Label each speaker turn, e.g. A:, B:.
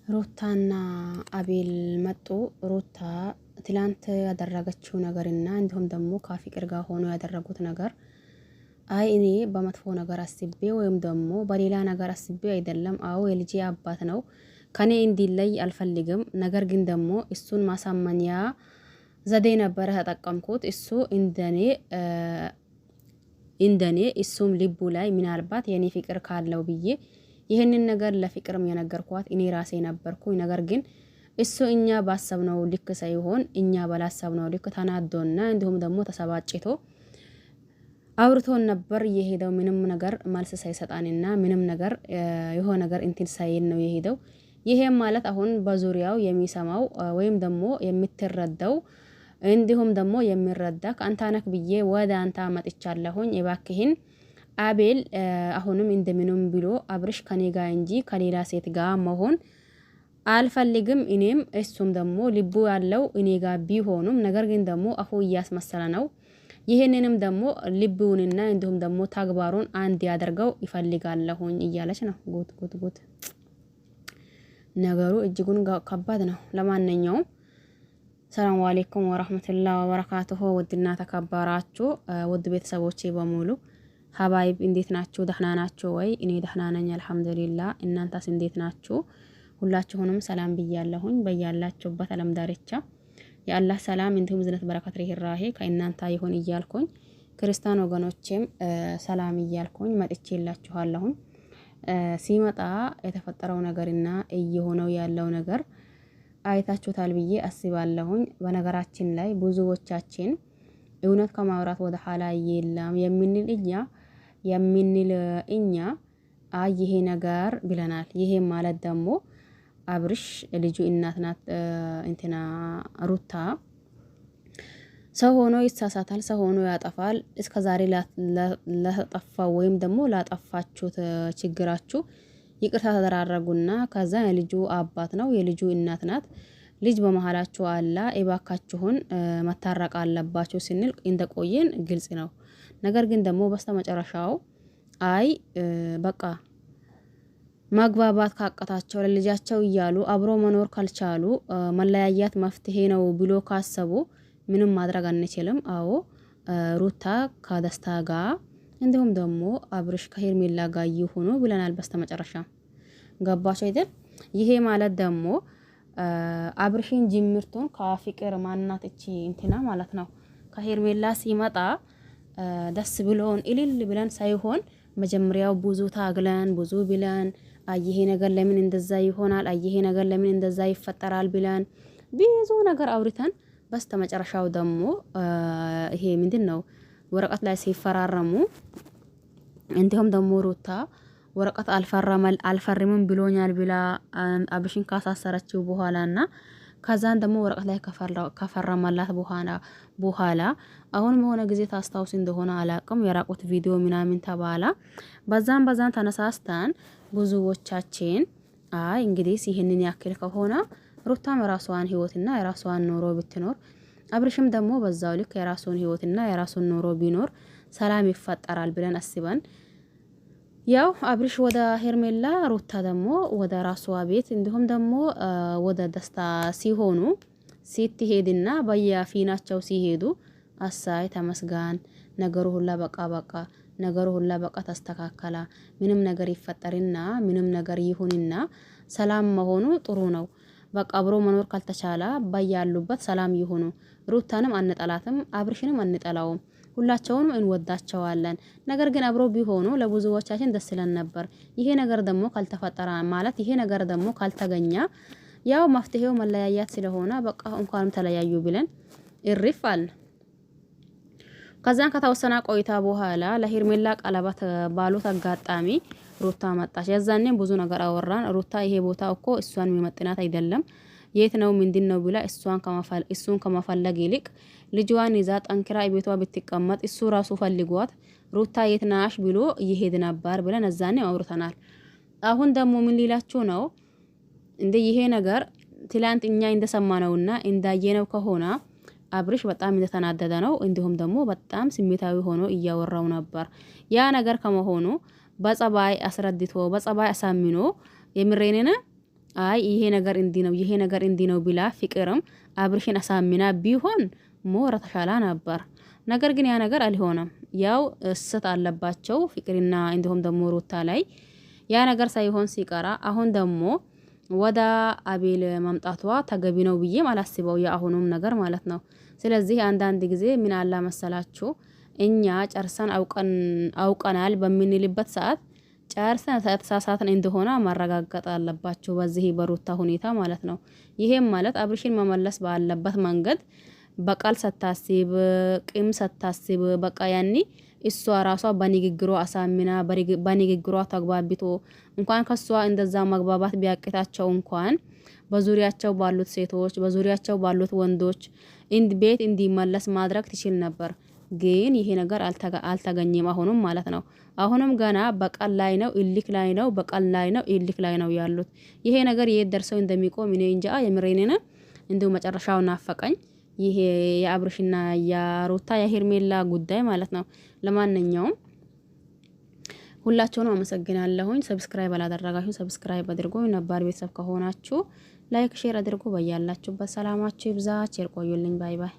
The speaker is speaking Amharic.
A: ሩታና አቤል መጡ። ሩታ ትላንት ያደረገችው ነገርና እንዲሁም ደግሞ ከፍቅር ጋር ሆኖ ያደረጉት ነገር አይ እኔ በመጥፎ ነገር አስቤ ወይም ደግሞ በሌላ ነገር አስቤ አይደለም። አዎ የልጄ አባት ነው፣ ከኔ እንዲለይ አልፈልግም። ነገር ግን ደግሞ እሱን ማሳመኛ ዘዴ ነበረ ተጠቀምኩት። እሱ እንደኔ እሱም ልቡ ላይ ምናልባት የኔ ፍቅር ካለው ብዬ ይህንን ነገር ለፍቅርም የነገርኳት እኔ ራሴ ነበርኩኝ። ነገር ግን እሱ እኛ ባሰብነው ልክ ሳይሆን እኛ ባላሰብነው ልክ ተናዶና እንዲሁም ደግሞ ተሰባጭቶ አውርቶን ነበር የሄደው። ምንም ነገር መልስ ሳይሰጣንና ምንም ነገር የሆነ ነገር እንትን ሳይል ነው የሄደው። ይሄም ማለት አሁን በዙሪያው የሚሰማው ወይም ደግሞ የምትረዳው እንዲሁም ደግሞ የሚረዳ ከአንተ ነክ ብዬ ወደ አንተ መጥቻለሁኝ። እባክህን አቤል አሁንም እንደምንም ብሎ አብርሽ ከኔ ጋር እንጂ ከሌላ ሴት ጋር መሆን አልፈልግም። እኔም እሱም ደግሞ ልቡ ያለው እኔ ጋር ቢሆኑም ነገር ግን ደግሞ አፉ እያስመሰለ ነው። ይሄንንም ደግሞ ልቡንና እንዲሁም ደግሞ ተግባሩን አንድ ያደርገው ይፈልጋለሁኝ እያለች ነው። ጉት ነገሩ እጅጉን ከባድ ነው። ለማንኛውም ሰላም አለይኩም ወራህመቱላሂ ወበረካቱሁ። ውድና ተከበራችሁ ውድ ቤተሰቦቼ በሙሉ ሀባይብ እንዴት ናችሁ? ደህና ናችሁ ወይ? እኔ ደህና ነኝ አልሐምዱሊላህ። እናንተስ እንዴት ናችሁ? ሁላችሁንም ሰላም ብያለሁኝ። በያላችሁበት ዓለም ዳርቻ የአላህ ሰላም እንዲሁም ዝነት በረከት ርህራሄ ከእናንተ ይሁን እያልኩኝ ክርስቲያን ወገኖቼም ሰላም እያልኩኝ መጥቼላችኋለሁኝ። ሲመጣ የተፈጠረው ነገርና እየሆነው ያለው ነገር አይታችሁታል ብዬ አስባለሁኝ። በነገራችን ላይ ብዙዎቻችን እውነት ከማውራት ወደ ኋላ የለም የምንል እኛ ይሄ ነገር ብለናል። ይሄ ማለት ደግሞ አብርሽ ልጁ እናት ናት። እንትና ሩታ ሰው ሆኖ ይሳሳታል፣ ሰው ሆኖ ያጠፋል። እስከዛሬ ለተጠፋው ወይም ደግሞ ላጠፋችሁት ችግራችሁ ይቅርታ ተደራረጉና ከዛ የልጁ አባት ነው፣ የልጁ እናት ናት፣ ልጅ በመሃላችሁ አላ እባካችሁን መታረቅ አለባችሁ ስንል እንደቆየን ግልጽ ነው። ነገር ግን ደግሞ በስተመጨረሻው አይ በቃ ማግባባት ካቀታቸው ለልጃቸው እያሉ አብሮ መኖር ካልቻሉ መለያያት መፍትሄ ነው ብሎ ካሰቡ ምንም ማድረግ አንችልም። አዎ ሩታ ከደስታ ጋር እንዲሁም ደግሞ አብርሽ ከሄርሜላ ጋር ይሁኑ ብለናል። በስተመጨረሻ ገባቸው አይደል? ይሄ ማለት ደግሞ አብርሽን ጅምርቱን ከፍቅር ማናት እቺ እንትና ማለት ነው ከሄርሜላ ሲመጣ ደስ ብሎን እልል ብለን ሳይሆን መጀመሪያው ብዙ ታግለን ብዙ ብለን ይሄ ነገር ለምን እንደዛ ይሆናል፣ ይሄ ነገር ለምን እንደዛ ይፈጠራል ብለን ብዙ ነገር አውርተን በስተመጨረሻው ደግሞ ይሄ ምንድነው ወረቀት ላይ ሲፈራረሙ እንዲሁም ደግሞ ሩታ ወረቀት አልፈርምም ብሎኛል ብላ አብርሽን ካሳሰረችው በኋላና ከዛን ደግሞ ወረቀት ላይ ከፈረመላት በኋላ አሁን በሆነ ጊዜ ታስታውስ እንደሆነ አላቅም የራቁት ቪዲዮ ምናምን ተባላ። በዛን ተነሳስተን ብዙዎቻችን እንግዲህ ይህንን ያክል ከሆነ ሩታም የራሷን ህይወትና የራሷን ኑሮ ብትኖር አብርሽም ደግሞ በዛው ልክ የራሱን ህይወትና የራሱን ኑሮ ቢኖር ሰላም ይፈጠራል ብለን አስበን ያው አብርሽ ወደ ሄርሜላ ሩታ ደግሞ ወደ ራሷ ቤት እንዲሁም ደግሞ ወደ ደስታ ሲሆኑ ሲትሄድና በየፊናቸው ሲሄዱ አሳይ ተመስጋን ነገሩ ሁላ በቃ ተስተካከላ። ምንም ነገር ይፈጠርና ምንም ነገር ይሁንና ሰላም መሆኑ ጥሩ ነው። በቃ አብሮ መኖር ካልተቻለ በያሉበት ሰላም ይሁኑ። ሩታንም አንጠላትም፣ አብርሽንም አንጠላውም። ሁላቸውንም እንወዳቸዋለን። ነገር ግን አብሮ ቢሆኑ ለብዙዎቻችን ደስ ይለን ነበር። ይሄ ነገር ደግሞ ካልተፈጠረ ማለት ይሄ ነገር ደግሞ ካልተገኘ ያው መፍትሄው መለያያት ስለሆነ በቃ እንኳንም ተለያዩ ብለን እሪፍ አልን። ከዛን ከተወሰነ ቆይታ በኋላ ለሄርሜላ ቀለበት ባሉት አጋጣሚ ሩታ መጣች። የዛኔም ብዙ ነገር አወራን። ሩታ ይሄ ቦታ እኮ እሷን የሚመጥናት አይደለም፣ የት ነው ምንድነው ብላ እሱን ከመፈለግ ይልቅ ልጅዋን ይዛ ጠንክራ ቤቷ ብትቀመጥ እሱ ራሱ ፈልጓት ሩታ የት ናሽ ብሎ ይሄድ ነበር ብለን እዛኔ አውርተናል። አሁን ደግሞ ምን ሊላችሁ ነው እንደ ይሄ ነገር ትላንት እኛ እንደሰማነውና እንዳየነው ከሆነ አብርሽ በጣም እንደተናደደ ነው። እንዲሁም ደግሞ በጣም ስሜታዊ ሆኖ እያወራው ነበር። ያ ነገር ከመሆኑ በጸባይ አስረድቶ በጸባይ አሳምኖ የምሬንን አይ ይሄ ነገር እንዲህ ነው ይሄ ነገር እንዲህ ነው ብላ ፍቅርም አብርሽን አሳምና ቢሆን ሞር ተሻላ ነበር። ነገር ግን ያ ነገር አልሆነም። ያው እሰት አለባቸው ፍቅርና እንዲሁም ደግሞ ሩታ ላይ ያ ነገር ሳይሆን ሲቀራ አሁን ደግሞ ወደ አቤል ማምጣቷ ተገቢ ነው ብዬ አላስበው የአሁኑም ነገር ማለት ነው። ስለዚህ አንዳንድ ጊዜ ምን አላ መሰላችሁ እኛ ጨርሰን አውቀናል በምንልበት ሰዓት ጨርሰን ተሳሳትን እንደሆነ ማረጋገጥ አለባችሁ በዚህ በሩታ ሁኔታ ማለት ነው። ይሄም ማለት አብርሽን መመለስ ባለበት መንገድ በቃል ሰታስብ ቂም ሰታስብ በቃ ያኒ እሷ ራሷ በንግግሯ አሳምና በንግግሯ ተግባብቶ እንኳን ከሷ እንደዛ መግባባት ቢያቅታቸው እንኳን በዙሪያቸው ባሉት ሴቶች በዙሪያቸው ባሉት ወንዶች ቤት እንዲመለስ ማድረግ ትችል ነበር። ግን ይሄ ነገር አልተገኘም አሁንም ማለት ነው። አሁንም ገና በቃል ላይ ነው እልክ ላይ ነው በቃል ላይ ነው እልክ ላይ ነው ያሉት። ይሄ ነገር የት ደርሰው እንደሚቆም እኔ እንጃ የምሬኔና እንዲሁ መጨረሻው ናፈቀኝ። ይሄ የአብርሽና የሩታ የሄርሜላ ጉዳይ ማለት ነው። ለማንኛውም ሁላችሁንም አመሰግናለሁኝ። ሰብስክራይብ አላደረጋችሁ ሰብስክራይብ አድርጉ። ነባር ቤተሰብ ከሆናችሁ ላይክ ሼር አድርጉ። በያላችሁበት ሰላማችሁ ይብዛ። ቸር ቆዩልኝ። ባይ ባይ።